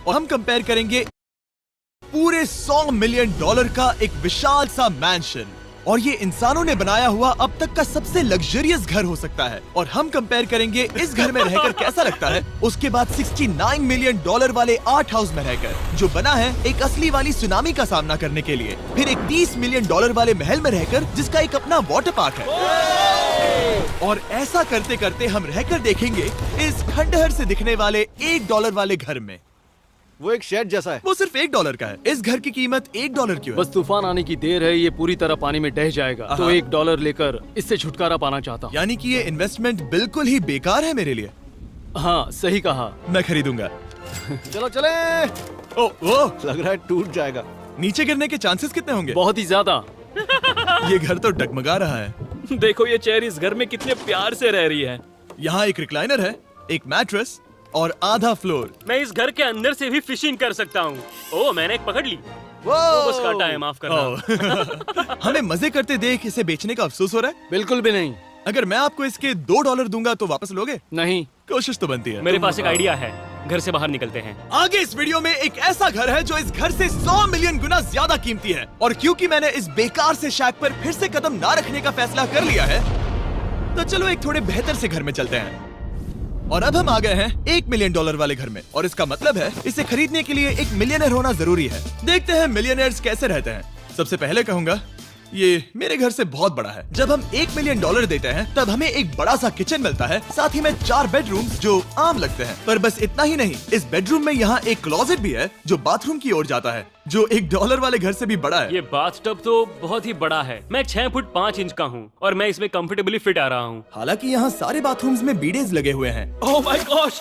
और हम कंपेयर करेंगे पूरे $100 मिलियन का एक विशाल सा मैंशन। और ये इंसानों ने बनाया हुआ अब तक का सबसे लग्जरियस घर हो सकता है। और हम कंपेयर करेंगे इस घर में रहकर कैसा लगता है उसके बाद $69 मिलियन वाले आर्ट हाउस में रहकर, जो बना है एक असली वाली सुनामी का सामना करने के लिए। फिर एक $30 मिलियन वाले महल में रहकर जिसका एक अपना वाटर पार्क है। और ऐसा करते करते हम रहकर देखेंगे इस खंडहर से दिखने वाले $1 वाले घर में। वो एक शेड जैसा है। वो सिर्फ $1 का है। इस घर की कीमत $1 क्यों है? बस तूफान आने की देर है, ये पूरी तरह पानी में ढह जाएगा, तो $1 लेकर इससे छुटकारा पाना चाहता हूँ। यानी कि ये इन्वेस्टमेंट बिल्कुल ही बेकार है मेरे लिए। हाँ सही कहा। मैं खरीदूंगा। चलो चले। ओ, लग रहा है टूट जाएगा। नीचे गिरने के चांसेस कितने होंगे? बहुत ही ज्यादा। ये घर तो डगमगा रहा है। देखो ये चेयर इस घर में कितने प्यार से रह रही है। यहाँ एक रिक्लाइनर है, एक मैट्रेस और आधा फ्लोर। मैं इस घर के अंदर से भी फिशिंग कर सकता हूँ। ओह मैंने एक पकड़ ली। बस काटा है, माफ करना। हमें मजे करते देख इसे बेचने का अफसोस हो रहा है? बिल्कुल भी नहीं। अगर मैं आपको इसके $2 दूंगा तो वापस लोगे? नहीं। कोशिश तो बनती है। मेरे पास एक आइडिया है, घर से बाहर निकलते हैं। आगे इस वीडियो में एक ऐसा घर है जो इस घर से 100 मिलियन गुना ज्यादा कीमती है। और क्योंकि मैंने इस बेकार से शैक पर फिर से कदम ना रखने का फैसला कर लिया है, तो चलो एक थोड़े बेहतर से घर में चलते हैं। और अब हम आ गए हैं $1 मिलियन वाले घर में। और इसका मतलब है इसे खरीदने के लिए एक मिलियनर होना जरूरी है। देखते हैं मिलियनर्स कैसे रहते हैं। सबसे पहले कहूंगा ये मेरे घर से बहुत बड़ा है। जब हम $1 मिलियन देते हैं तब हमें एक बड़ा सा किचन मिलता है, साथ ही में 4 बेडरूम्स जो आम लगते हैं। पर बस इतना ही नहीं, इस बेडरूम में यहाँ एक क्लोजेट भी है जो बाथरूम की ओर जाता है, जो $1 वाले घर से भी बड़ा है। ये बाथटब तो बहुत ही बड़ा है। मैं 6 फुट 5 इंच का हूँ और मैं इसमें कंफर्टेबली फिट आ रहा हूँ। हालांकि यहाँ सारे बाथरूम्स में बीडेज लगे हुए हैं। Oh my gosh!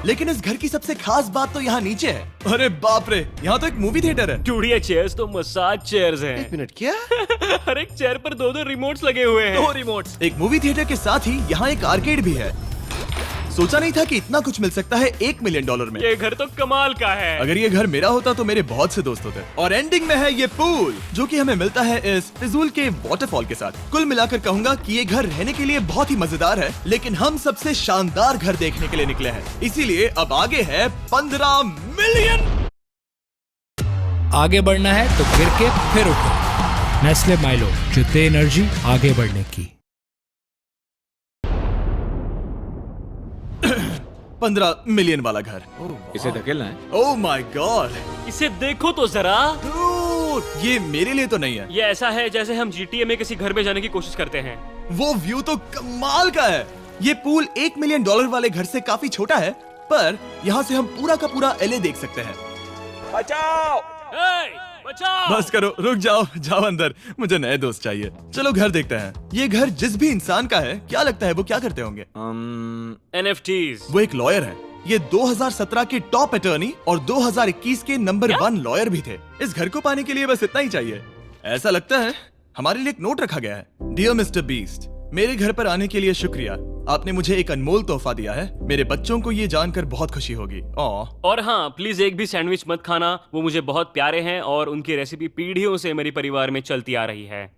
लेकिन इस घर की सबसे खास बात तो यहाँ नीचे है। अरे बाप रे, यहाँ तो एक मूवी थिएटर है। टूड ये चेयर्स तो मसाज चेयर्स हैं। एक मिनट, क्या? हर एक चेयर पर 2-2 रिमोट्स लगे हुए हैं। 2 रिमोट्स। एक मूवी थिएटर के साथ ही यहाँ एक आर्केड भी है। सोचा नहीं था कि इतना कुछ मिल सकता है $1 मिलियन में। ये घर तो कमाल का है। अगर ये घर मेरा होता तो मेरे बहुत से दोस्त होते। और एंडिंग में है ये पूल, जो कि हमें मिलता है इस फिजूल के वाटरफॉल के साथ। कुल मिलाकर कहूंगा कि ये घर रहने के लिए बहुत ही मजेदार है, लेकिन हम सबसे शानदार घर देखने के लिए निकले हैं, इसीलिए अब आगे है 15 मिलियन। आगे बढ़ना है तो गिर के फिर उठो। नेस्ले माइलो, जो दे एनर्जी आगे बढ़ने की। 15 मिलियन वाला घर। इसे धकेलना है। ओह माय गॉड, इसे देखो तो जरा। ये मेरे लिए तो नहीं है। ये ऐसा है जैसे हम GTA में किसी घर में जाने की कोशिश करते हैं। वो व्यू तो कमाल का है। ये पूल $1 मिलियन वाले घर से काफी छोटा है, पर यहाँ से हम पूरा का पूरा LA देख सकते हैं। बचाओ! बचाओ! बस करो, रुक जाओ, जाओ अंदर, मुझे नए दोस्त चाहिए। चलो घर देखते हैं। ये घर जिस भी इंसान का है, क्या लगता है वो क्या करते होंगे? NFTs। वो एक लॉयर है। ये 2017 के टॉप अटर्नी और 2021 के नंबर 1 लॉयर भी थे। इस घर को पाने के लिए बस इतना ही चाहिए। ऐसा लगता है हमारे लिए एक नोट रखा गया है। डियर मिस्टर बीस्ट, मेरे घर पर आने के लिए शुक्रिया। आपने मुझे एक अनमोल तोहफा दिया है। मेरे बच्चों को ये जानकर बहुत खुशी होगी। और हाँ, प्लीज एक भी सैंडविच मत खाना, वो मुझे बहुत प्यारे हैं और उनकी रेसिपी पीढ़ियों से मेरे परिवार में चलती आ रही है।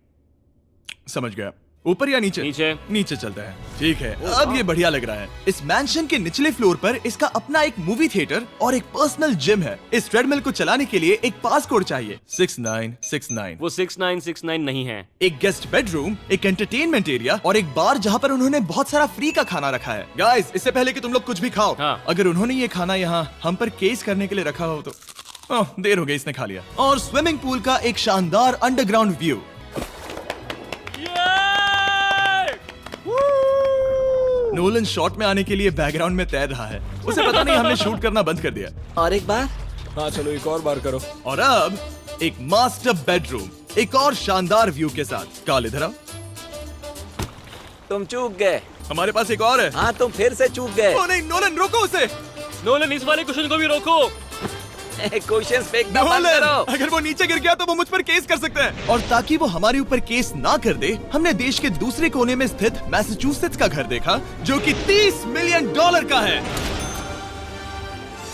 समझ गया। ऊपर या नीचे? नीचे। नीचे चलते हैं। ठीक है, अब ये बढ़िया लग रहा है। इस मैंशन के निचले फ्लोर पर इसका अपना एक मूवी थिएटर और एक पर्सनल जिम है। इस ट्रेडमिल को चलाने के लिए एक पास कोड चाहिए, 6969। वो 6969 नहीं है। एक गेस्ट बेडरूम, एक एंटरटेनमेंट एरिया और एक बार जहाँ पर उन्होंने बहुत सारा फ्री का खाना रखा है। गाइस, इससे पहले कि तुम लोग कुछ भी खाओ, हाँ। अगर उन्होंने ये खाना यहाँ हम पर केस करने के लिए रखा हो तो देर हो गई, इसने खा लिया। और स्विमिंग पूल का एक शानदार अंडरग्राउंड व्यू। नोलन शॉट में आने के लिए बैकग्राउंड में तैर रहा है। उसे पता नहीं हमने शूट करना बंद कर दिया। और एक बार? हाँ चलो, एक और बार करो। और अब एक मास्टर बेडरूम, एक और शानदार व्यू के साथ। काल, इधर आओ। तुम चूक गए। हमारे पास एक और है। हाँ, तुम फिर से चूक गए। ओ नहीं, नोलन रोको उसे। नोलन, इस वाले क्वेश्चन को भी रोको। क्वेश्चंस फेंकना बंद करो। अगर वो नीचे गिर गया तो वो मुझ पर केस कर सकते हैं। और ताकि वो हमारे ऊपर केस ना कर दे, हमने देश के दूसरे कोने में स्थित मैसाचुसेट्स का घर देखा, जो कि $30 मिलियन का है।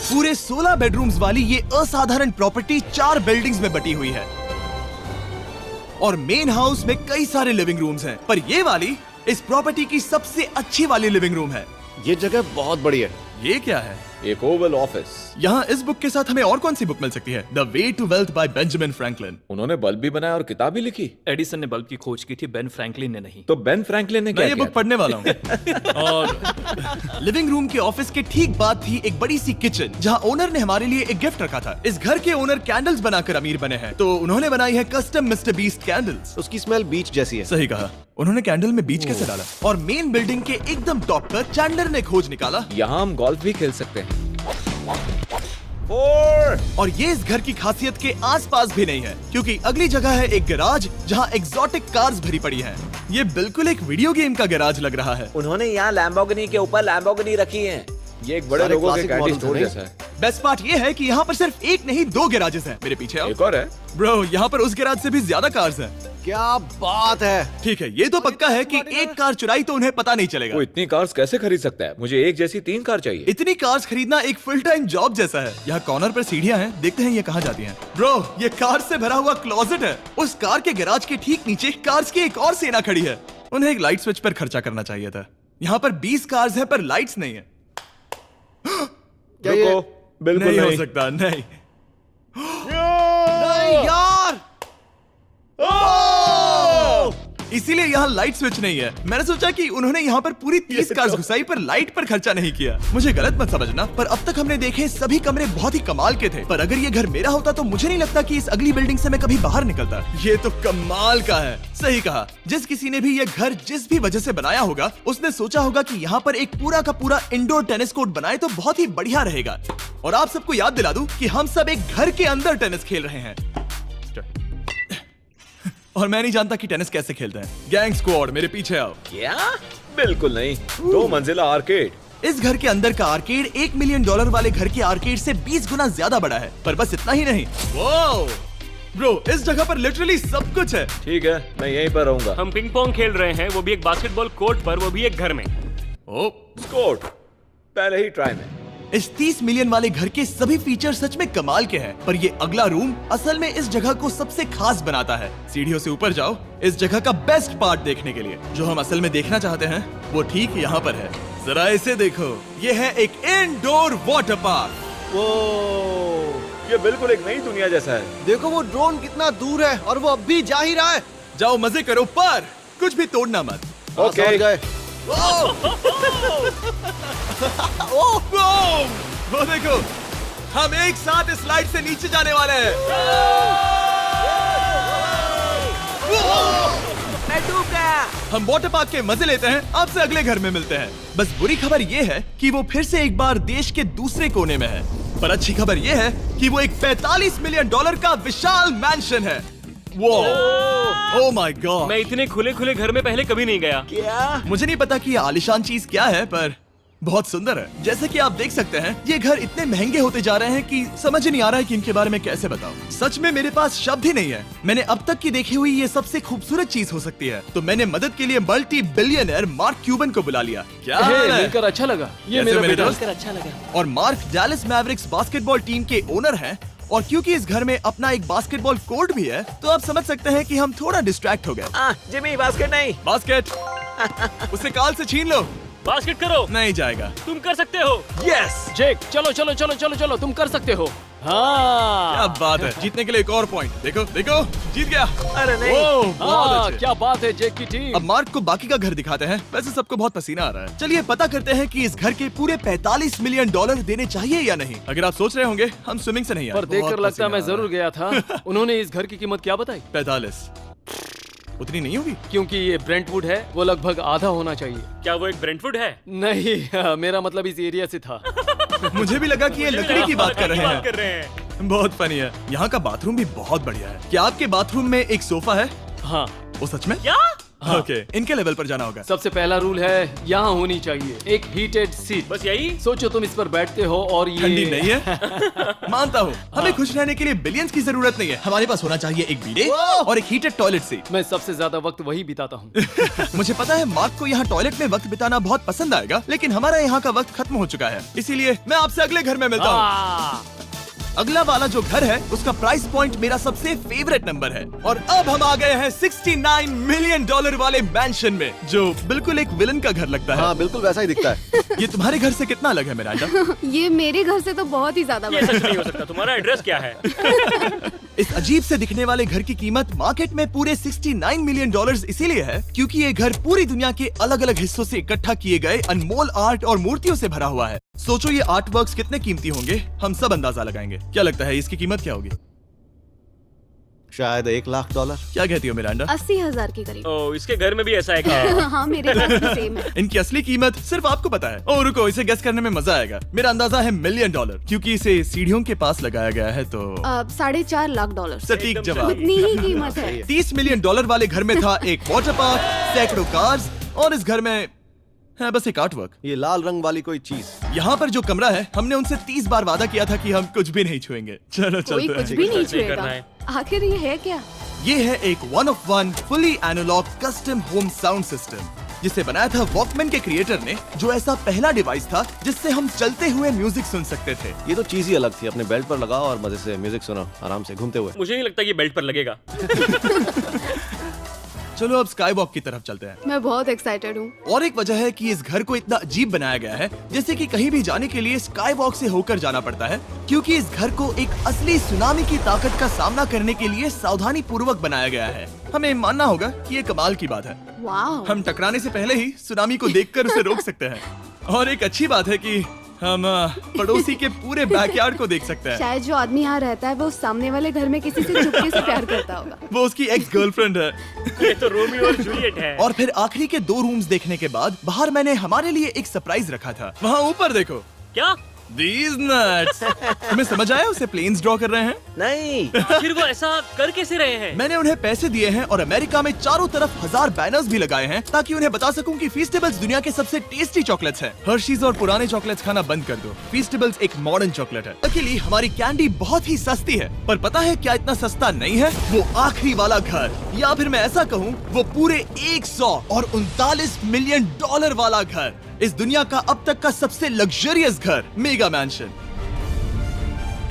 पूरे 16 बेडरूम्स वाली ये असाधारण प्रॉपर्टी 4 बिल्डिंग्स में बटी हुई है और मेन हाउस में कई सारे लिविंग रूम्स हैं, पर ये वाली इस प्रॉपर्टी की सबसे अच्छी वाली लिविंग रूम है। ये जगह बहुत बड़ी है। ये क्या है? एक ओवल ऑफिस। यहाँ इस बुक के साथ हमें और कौन सी बुक मिल सकती है? The way to wealth by Benjamin Franklin. उन्होंने बल्ब भी बनाया और किताब भी लिखी। एडिसन ने बल्ब की खोज की थी, बेन फ्रैंकलिन ने नहीं। तो बेन फ्रैंकलिन ने मैं क्या ये किया बुक पढ़ने वाला हूँ। और लिविंग रूम के ऑफिस के ठीक बाद थी एक बड़ी सी किचन जहाँ ओनर ने हमारे लिए एक गिफ्ट रखा था। इस घर के ओनर कैंडल्स बनाकर अमीर बने हैं, तो उन्होंने बनाई है कस्टम मिस्टर बीस्ट कैंडल्स। उसकी स्मेल बीच जैसी है। सही कहा। उन्होंने कैंडल में बीच कैसे डाला? और मेन बिल्डिंग के एकदम टॉप पर चैंडलर ने खोज निकाला। यहाँ हम गोल्फ भी खेल सकते हैं। 4 और ये इस घर की खासियत के आसपास भी नहीं है, क्योंकि अगली जगह है एक गैराज जहाँ एग्जॉटिक कार्स भरी पड़ी हैं। ये बिल्कुल एक वीडियो गेम का गैराज लग रहा है। उन्होंने यहाँ लैम्बोर्गिनी के ऊपर लैम्बोर्गिनी रखी है। ये एक बड़े सारे लोगों के classic कैंडी models स्टोर हैं। जैसा है। बेस्ट पार्ट ये है कि यहाँ पर सिर्फ एक नहीं 2 गैराजेस हैं। मेरे पीछे आओ। एक और है। ब्रो, यहाँ पर उस गैराज से भी ज्यादा कार्स हैं। क्या बात है। ठीक है, ये तो पक्का है कि एक कार चुराई तो उन्हें पता नहीं चलेगा। वो इतनी कार्स कैसे खरीद सकता है? मुझे एक जैसी 3 कार चाहिए। इतनी कार्स खरीदना एक फुल टाइम जॉब जैसा है। यहाँ कॉर्नर पर सीढ़ियाँ हैं, देखते हैं ये कहाँ जाती हैं। ब्रो, ये कार से भरा हुआ क्लोजेट है। उस कार के गैराज के ठीक नीचे कार्स की एक और सेना खड़ी है। उन्हें एक लाइट स्विच पर खर्चा करना चाहिए था। यहाँ पर 20 कार्स हैं पर लाइट्स नहीं है। रुको, बिल्कुल नहीं हो नहीं। सकता, नहीं। नहीं यार। इसीलिए यहाँ लाइट स्विच नहीं है। मैंने सोचा कि उन्होंने यहाँ पर पूरी 30 कार्स घुसाई पर लाइट पर खर्चा नहीं किया। मुझे गलत मत समझना, पर अब तक हमने देखे सभी कमरे बहुत ही कमाल के थे। पर अगर ये घर मेरा होता तो मुझे नहीं लगता कि इस अगली बिल्डिंग से मैं कभी बाहर निकलता। ये तो कमाल का है। सही कहा। जिस किसी ने भी ये घर जिस भी वजह से बनाया होगा, उसने सोचा होगा कि यहाँ पर एक पूरा का पूरा इंडोर टेनिस कोर्ट बनाए तो बहुत ही बढ़िया रहेगा। और आप सबको याद दिला दूं कि हम सब एक घर के अंदर टेनिस खेल रहे हैं। और मैं नहीं जानता कि टेनिस कैसे खेलते हैं। गैंग स्क्वाड, मेरे पीछे आओ। क्या? बिल्कुल नहीं। 2 मंजिला आर्केड। इस घर के अंदर का आर्केड $1 मिलियन वाले घर के आर्केड से 20 गुना ज्यादा बड़ा है। पर बस इतना ही नहीं। वाओ! ब्रो, इस जगह पर लिटरली सब कुछ है। ठीक है, मैं यहीं पर रहूंगा। हम पिंग पोंग खेल रहे हैं, वो भी एक बास्केटबॉल कोर्ट पर, वो भी एक घर में। ओ, स्कोर पहले ही ट्राई में। इस 30 मिलियन वाले घर के सभी फीचर सच में कमाल के हैं, पर ये अगला रूम असल में इस जगह को सबसे खास बनाता है। सीढ़ियों से ऊपर जाओ इस जगह का बेस्ट पार्ट देखने के लिए। जो हम असल में देखना चाहते हैं वो ठीक यहाँ पर है। जरा इसे देखो, ये है एक इंडोर वाटर पार्क। वो ये बिल्कुल एक नई दुनिया जैसा है। देखो वो ड्रोन कितना दूर है और वो अब भी जा ही रहा है। जाओ मजे करो, पर कुछ भी तोड़ना मत। हाँ, ओके। समझ गए। वो देखो, हम एक साथ इस स्लाइड से नीचे जाने वाले हैं। मैं डूब गया। हम वाटर पार्क के मजे लेते हैं। आपसे अगले घर में मिलते हैं। बस बुरी खबर ये है कि वो फिर से एक बार देश के दूसरे कोने में है। पर अच्छी खबर ये है कि वो एक $45 मिलियन का विशाल मैंशन है। Oh my God! मैं इतने खुले खुले घर में पहले कभी नहीं गया। क्या? मुझे नहीं पता कि ये आलीशान चीज क्या है, पर बहुत सुंदर है। जैसे कि आप देख सकते हैं, ये घर इतने महंगे होते जा रहे हैं कि समझ नहीं आ रहा है कि इनके बारे में कैसे बताऊं। सच में मेरे पास शब्द ही नहीं है। मैंने अब तक की देखी हुई ये सबसे खूबसूरत चीज हो सकती है। तो मैंने मदद के लिए मल्टी बिलियनर मार्क क्यूबन को बुला लिया। क्या हे, हाल है? मिलकर अच्छा लगा। ये कैसे मेरा मेरे बेटा। दोस्त? अच्छा लगा। और mark Dallas Mavericks basketball team के ओनर हैं। और क्योंकि इस घर में अपना एक बास्केटबॉल कोर्ट भी है, तो आप समझ सकते हैं कि हम थोड़ा डिस्ट्रैक्ट हो गए। जिमी बास्केट नहीं। बास्केट उसे काल से छीन लो। बास्केट करो, नहीं जाएगा। तुम कर सकते हो। यस! जेक, चलो चलो चलो चलो चलो, तुम कर सकते हो। क्या हाँ बात है। जीतने के लिए एक और पॉइंट। देखो देखो, जीत गया। अरे नहीं। ओह, बहुत हाँ, अच्छे। क्या बात है जेक की टीम। अब मार्क को बाकी का घर दिखाते हैं। वैसे सबको बहुत पसीना आ रहा है। चलिए पता करते हैं कि इस घर के पूरे $45 मिलियन देने चाहिए या नहीं। अगर आप सोच रहे होंगे हम स्विमिंग से नहीं आए, पर देखकर बहुत लगता पसीना मैं आ रहा जरूर गया था। उन्होंने इस घर की कीमत क्या बताई? है। 45 उतनी नहीं होगी। क्योंकि ये ब्रेंटवुड है, वो लगभग आधा होना चाहिए। क्या वो एक ब्रेंटफुड है? नहीं, मेरा मतलब इस एरिया से था। मुझे भी लगा कि ये लकड़ी की बात कर रहे कर हैं। रहे हैं। बहुत फनी है। यहाँ का बाथरूम भी बहुत बढ़िया है। क्या आपके बाथरूम में एक सोफा है? हाँ, वो सच में? क्या? ओके, इनके लेवल पर जाना होगा। सबसे पहला रूल है यहाँ होनी चाहिए एक हीटेड सीट। बस यही? सोचो तुम इस पर बैठते हो और ये ठंडी नहीं है। मानता हूँ, हमें खुश रहने के लिए बिलियंस की जरूरत नहीं है। हमारे पास होना चाहिए एक बीडे और एक हीटेड टॉयलेट सीट। मैं सबसे ज्यादा वक्त वही बिताता हूँ। मुझे पता है मार्क को यहाँ टॉयलेट में वक्त बिताना बहुत पसंद आएगा, लेकिन हमारा यहाँ का वक्त खत्म हो चुका है। इसीलिए मैं आपसे अगले घर में मिलता हूँ। अगला वाला जो घर है उसका प्राइस पॉइंट मेरा सबसे फेवरेट नंबर है। और अब हम आ गए हैं $69 मिलियन वाले मैंशन में, जो बिल्कुल एक विलन का घर लगता है। हाँ बिल्कुल वैसा ही दिखता है। ये तुम्हारे घर से कितना अलग है मिरांडा? ये मेरे घर से तो बहुत ही ज्यादा ये बड़ा सच नहीं हो सकता। तुम्हारा एड्रेस क्या है? इस अजीब से दिखने वाले घर की कीमत मार्केट में पूरे $69 मिलियन इसीलिए है क्योंकि ये घर पूरी दुनिया के अलग अलग हिस्सों से इकट्ठा किए गए अनमोल आर्ट और मूर्तियों से भरा हुआ है। सोचो ये आर्ट वर्क्स कितने कीमती होंगे, हम सब अंदाजा लगाएंगे। क्या लगता है इसकी कीमत क्या होगी? शायद $1 लाख। क्या कहती हो मिरांडा? 80,000 के करीब। ओ, इसके घर में भी ऐसा है क्या? हाँ मेरे पास भी सेम है। इनकी असली कीमत सिर्फ आपको पता है। ओ रुको, इसे गेस करने में मजा आएगा। मेरा अंदाजा है $1 मिलियन क्योंकि इसे सीढ़ियों के पास लगाया गया है। तो $4.5 लाख। सटीक जवाब। उतनी ही कीमत है। $30 मिलियन वाले घर में था एक वाटर पार्क, सैकड़ों कार्स और इस घर में है बस एक आर्ट वर्क। ये लाल रंग वाली कोई चीज। यहाँ पर जो कमरा है, हमने उनसे 30 बार वादा किया था कि हम कुछ भी नहीं छुएंगे। चलो कोई चलते कुछ हैं। भी नहीं सही करना छुएगा। है। आखिर ये है क्या? ये है एक 1 of 1 fully analog custom home sound system, जिसे बनाया था वॉकमैन के क्रिएटर ने, जो ऐसा पहला डिवाइस था जिससे हम चलते हुए म्यूजिक सुन सकते थे। ये तो चीज ही अलग थी। अपने बेल्ट पर लगाओ और मजे से म्यूजिक सुनो आराम से घूमते हुए। मुझे नहीं लगता कि बेल्ट पर लगेगा। चलो अब स्काई वॉक की तरफ चलते हैं। मैं बहुत एक्साइटेड हूँ। और एक वजह है कि इस घर को इतना अजीब बनाया गया है, जैसे कि कहीं भी जाने के लिए स्काई वॉक से होकर जाना पड़ता है, क्योंकि इस घर को एक असली सुनामी की ताकत का सामना करने के लिए सावधानी पूर्वक बनाया गया है। हमें मानना होगा कि ये कमाल की बात है। वाह। हम टकराने से पहले ही सुनामी को देखकर उसे रोक सकते हैं। और एक अच्छी बात है कि हम पड़ोसी के पूरे बैकयार्ड को देख सकते हैं। शायद जो आदमी यहाँ रहता है वो उस सामने वाले घर में किसी से चुपके से प्यार करता होगा। वो उसकी एक्स गर्लफ्रेंड है। ये तो रोमियो और जूलियट है। और फिर आखिरी के 2 रूम्स देखने के बाद बाहर मैंने हमारे लिए एक सरप्राइज रखा था। वहाँ ऊपर देखो। क्या? These nuts! तुम्हें समझ आया उसे प्लेन्स ड्रॉ कर रहे हैं? नहीं। फिर वो ऐसा कर कैसे रहे हैं? मैंने उन्हें पैसे दिए हैं और अमेरिका में चारों तरफ 1000 बैनर्स भी लगाए हैं ताकि उन्हें बता सकूं कि फीस्टेबल्स दुनिया के सबसे टेस्टी चॉकलेट्स हैं। हर्शीज और पुराने चॉकलेट्स खाना बंद कर दो। फीस्टेबल्स एक मॉडर्न चॉकलेट है। अकेली हमारी कैंडी बहुत ही सस्ती है, पर पता है क्या इतना सस्ता नहीं है? वो आखिरी वाला घर, या फिर मैं ऐसा कहूँ वो पूरे 139 मिलियन वाला घर। इस दुनिया का अब तक का सबसे लग्जरियस घर, मेगा मैंशन।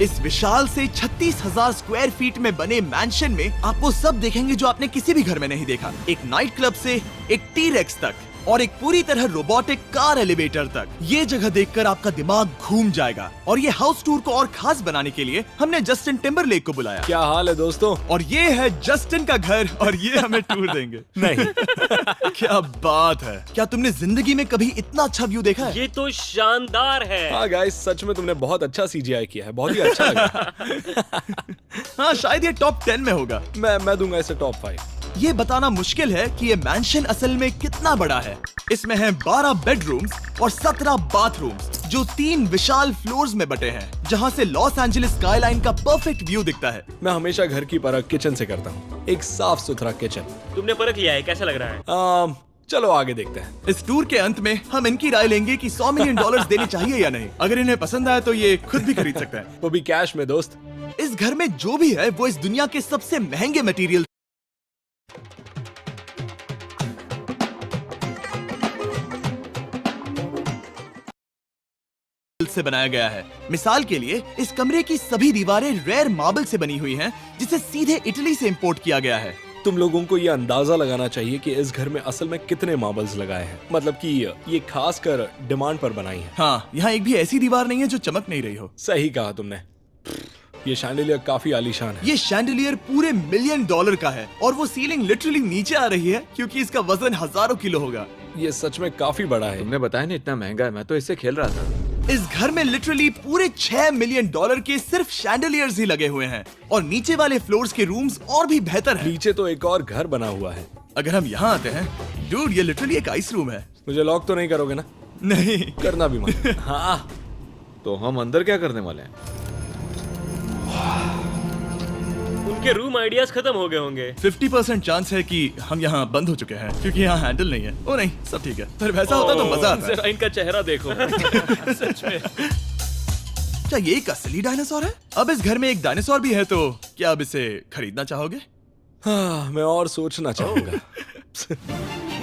इस विशाल से 36,000 स्क्वायर फीट में बने मैंशन में आप वो सब देखेंगे जो आपने किसी भी घर में नहीं देखा। एक नाइट क्लब से एक टी-रेक्स तक और एक पूरी तरह रोबोटिक कार एलिवेटर तक। ये जगह देखकर आपका दिमाग घूम जाएगा। और ये हाउस टूर को और खास बनाने के लिए हमने जस्टिन टिम्बरलेक को बुलाया। क्या हाल है दोस्तों? और ये है जस्टिन का घर और ये हमें टूर देंगे। नहीं। क्या बात है! क्या तुमने जिंदगी में कभी इतना अच्छा व्यू देखा है? ये तो शानदार है। हाँ गाइस, सच में तुमने बहुत अच्छा CGI किया है। बहुत ही अच्छा लगा। हाँ शायद ये टॉप 10 में होगा। मैं दूंगा इसे टॉप 5। ये बताना मुश्किल है कि ये मैंशन असल में कितना बड़ा है। इसमें है 12 बेडरूम्स और 17 बाथरूम्स, जो 3 विशाल फ्लोर्स में बटे हैं, जहां से लॉस एंजलिस स्काईलाइन का परफेक्ट व्यू दिखता है। मैं हमेशा घर की परख किचन से करता हूँ। एक साफ सुथरा किचन। तुमने परख लिया है, कैसा लग रहा है? चलो आगे देखते हैं। इस टूर के अंत में हम इनकी राय लेंगे कि $100 मिलियन देने चाहिए या नहीं। अगर इन्हें पसंद आया तो ये खुद भी खरीद सकते हैं। वो भी कैश में दोस्त। इस घर में जो भी है वो इस दुनिया के सबसे महंगे मटेरियल से बनाया गया है। मिसाल के लिए इस कमरे की सभी दीवारें रेयर मार्बल से बनी हुई हैं, जिसे सीधे इटली से इंपोर्ट किया गया है। तुम लोगों को ये अंदाजा लगाना चाहिए कि इस घर में असल में कितने मार्बल्स लगाए हैं। मतलब कि ये खास कर डिमांड पर बनाई है। हाँ, यहाँ एक भी ऐसी दीवार नहीं है जो चमक नहीं रही हो। सही कहा तुमने। ये शैंडिलियर काफी आलीशान है। ये शैंडिलियर पूरे $1 मिलियन का है और वो सीलिंग लिटरली नीचे आ रही है क्योंकि इसका वजन हजारों किलो होगा। ये सच में काफी बड़ा है। तुमने बताया ना इतना महंगा है, मैं तो इससे खेल रहा था। इस घर में लिटरली पूरे $6 मिलियन के सिर्फ शैंडिलियर्स ही लगे हुए हैं और नीचे वाले फ्लोर्स के रूम्स और भी बेहतर हैं। नीचे तो एक और घर बना हुआ है। अगर हम यहाँ आते हैं, डूड, ये लिटरली एक आइस रूम है। मुझे लॉक तो नहीं करोगे ना? नहीं करना भी मत। हाँ, तो हम अंदर क्या करने वाले हैं? उनके रूम आइडियाज खत्म हो गए होंगे। 50% चांस है कि हम यहाँ बंद हो चुके हैं क्योंकि यहाँ हैंडल नहीं है। ओ नहीं, सब ठीक है। पर वैसा होता तो मजा आता। जरा इनका चेहरा देखो। सच में। क्या ये एक असली डायनासोर है? अब इस घर में एक डायनासोर भी है, तो क्या अब इसे खरीदना चाहोगे? हाँ, मैं और सोचना चाहूंगा।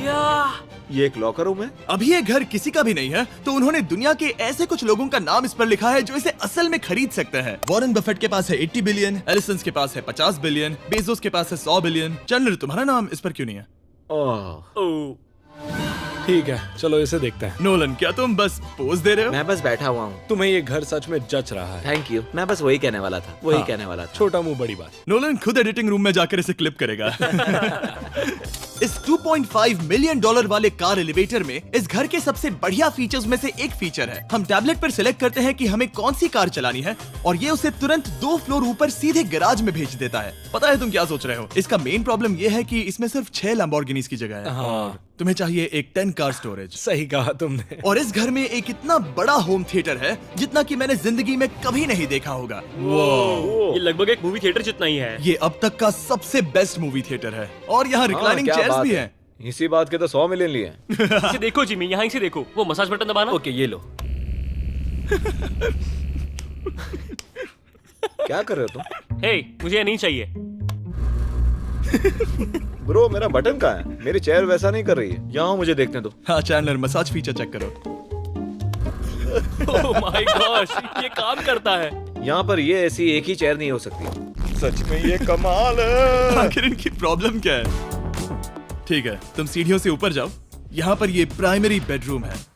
ये एक लॉकर रूम है? अभी ये घर किसी का भी नहीं है, तो उन्होंने दुनिया के ऐसे कुछ लोगों का नाम इस पर लिखा है जो इसे असल में खरीद सकते हैं। वॉरेन बफेट के पास है 80 बिलियन, एलिसन के पास है 50 बिलियन, बेजोस के पास है 100 बिलियन। चैंडलर, तुम्हारा नाम इस पर क्यों नहीं है? ओह, ठीक है, चलो इसे देखते हैं। नोलन, क्या तुम बस पोज दे रहे हो? मैं बस बैठा हुआ हूँ। तुम्हें ये घर सच में जच रहा है। Thank you. मैं बस वही कहने वाला था, वही हाँ, कहने वाला था। छोटा मुंह बड़ी बात। नोलन खुद एडिटिंग रूम में जाकर इसे क्लिप करेगा। इस 2.5 मिलियन डॉलर वाले कार एलिवेटर में इस घर के सबसे बढ़िया फीचर्स में से एक फीचर है। हम टैबलेट पर सिलेक्ट करते हैं कि हमें कौन सी कार चलानी है और ये उसे तुरंत 2 फ्लोर ऊपर सीधे गैराज में भेज देता है। पता है तुम क्या सोच रहे हो? इसका मेन प्रॉब्लम ये है कि इसमें सिर्फ 6 लैम्बोर्गिनीज की जगह है। हाँ, तुम्हें चाहिए एक 10 कार स्टोरेज। सही कहा तुमने। और इस घर में एक इतना बड़ा होम थिएटर है जितना कि मैंने जिंदगी में कभी नहीं देखा होगा। ये लगभग एक मूवी थिएटर जितना ही है। ये अब तक का सबसे बेस्ट मूवी थिएटर है और यहाँ रिक्लाइनिंग क्या चेयर्स बात भी है। हैं। इसी बात के तो 100 मिलियन लिए हैं। इसे देखो जिमी, यहाँ इसे देखो, वो मसाज बटन दबाना। ओके, ये लो। क्या कर रहे हो तुम? हे, मुझे ये नहीं चाहिए। ब्रो, मेरा बटन कहाँ है? मेरी चेयर वैसा नहीं कर रही है। यहाँ मुझे देखने दो। हाँ चैंडलर, मसाज फीचर चेक करो। ओह माय गॉश, ये काम करता है। यहाँ पर ये ऐसी एक ही चेयर नहीं हो सकती। सच में ये कमाल है। आखिर इनकी प्रॉब्लम क्या है? ठीक है, तुम सीढ़ियों से ऊपर जाओ। यहाँ पर ये प्राइमरी बेडरूम है।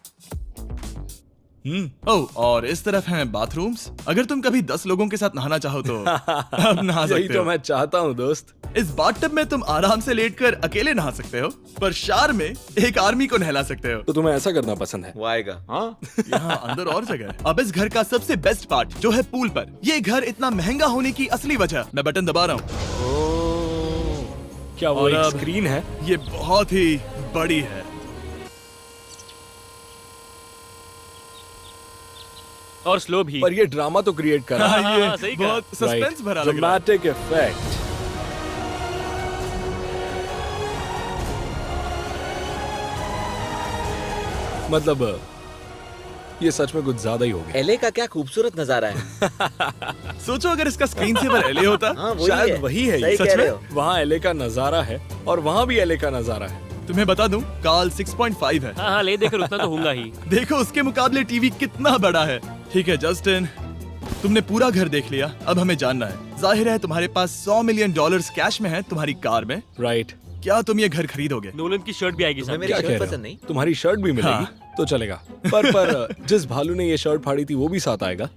ओह, और इस तरफ हैं बाथरूम्स। अगर तुम कभी 10 लोगों के साथ नहाना चाहो तो अब नहा यही सकते तो हो। मैं चाहता हूँ दोस्त। इस बाथटब में तुम आराम से लेटकर अकेले नहा सकते हो, पर शार में एक आर्मी को नहला सकते हो। तो तुम्हें ऐसा करना पसंद है? वो आएगा। हाँ, यहाँ अंदर और जगह है। अब इस घर का सबसे बेस्ट पार्ट जो है पूल पर। ये घर इतना महंगा होने की असली वजह, मैं बटन दबा रहा हूँ। क्या वो और एक अब- स्क्रीन है? ये बहुत ही बड़ी है। और स्लो भी। पर ये ड्रामा तो क्रिएट कर रहा है। हाँ, ये हाँ, सही कहा। बहुत सस्पेंस भरा लग रहा है। Dramatic effect. मतलब ये सच में कुछ ज्यादा ही हो गया। एले का क्या खूबसूरत नजारा है। सोचो अगर इसका स्क्रीन सेवर एलए होता। हाँ, वही शायद है। वही है सही ये। कह सच रहे में हो। वहाँ एले का नजारा है और वहाँ भी एले का नजारा है। तुम्हें बता दूं, काल 6.5 है। हाँ हाँ, ले देकर उतना तो होगा ही। देखो उसके मुकाबले टीवी कितना बड़ा है। ठीक है जस्टिन, तुमने पूरा घर देख लिया। अब हमें जानना है, जाहिर है तुम्हारे पास 100 मिलियन डॉलर्स कैश में है तुम्हारी कार में। राइट। क्या तुम ये घर खरीदोगे? नोलन की शर्ट भी आएगी तुम्हें साथ। मेरी क्या शर्ट कह रहे पसंद हो? नहीं? तुम्हारी शर्ट भी मिलेगी हाँ। तो चलेगा। पर जिस भालू ने ये शर्ट फाड़ी थी वो भी साथ आएगा।